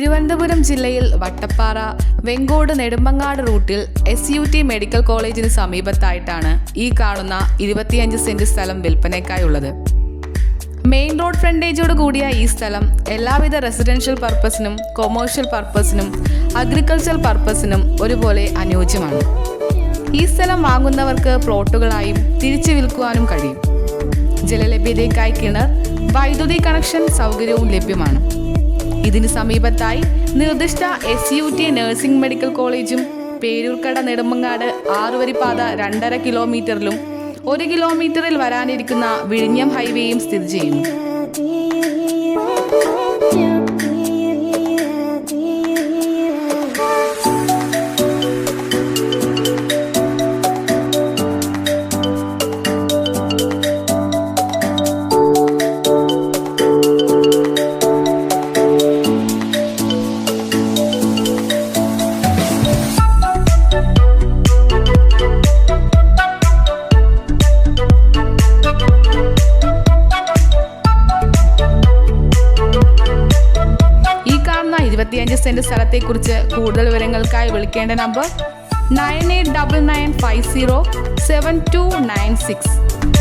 തിരുവനന്തപുരം ജില്ലയിൽ വട്ടപ്പാറ വെങ്കോട് നെടുമ്പങ്ങാട് റൂട്ടിൽ SUT medical കോളേജിന് സമീപത്തായിട്ടാണ് ഈ കാണുന്ന 25 സെന്റ് സ്ഥലം വിൽപ്പനയ്ക്കായുള്ളത്. മെയിൻ റോഡ് ഫ്രണ്ടേജോട് കൂടിയ ഈ സ്ഥലം എല്ലാവിധ റെസിഡൻഷ്യൽ പർപ്പസിനും കൊമേഴ്ഷ്യൽ പർപ്പസിനും അഗ്രികൾച്ചർ പർപ്പസിനും ഒരുപോലെ അനുയോജ്യമാണ്. ഈ സ്ഥലം വാങ്ങുന്നവർക്ക് പ്ലോട്ടുകളായും തിരിച്ചു വിൽക്കുവാനും കഴിയും. ജലലഭ്യതയ്ക്കായി കിണർ, വൈദ്യുതി കണക്ഷൻ സൗകര്യവും ലഭ്യമാണ്. ഇതിന് സമീപത്തായി നിർദ്ദിഷ്ട SUT നഴ്സിംഗ് മെഡിക്കൽ കോളേജും പേരൂർക്കട നെടുമ്പങ്ങാട് 6 വരിപ്പാത 2.5 കിലോമീറ്ററിലും 1 കിലോമീറ്ററിൽ വരാനിരിക്കുന്ന വിഴിഞ്ഞം ഹൈവേയും സ്ഥിതി ചെയ്യുന്നു. സെന്റ് സ്ഥലത്തെക്കുറിച്ച് കൂടുതൽ വിവരങ്ങൾക്കായി വിളിക്കേണ്ട നമ്പർ 9899507296.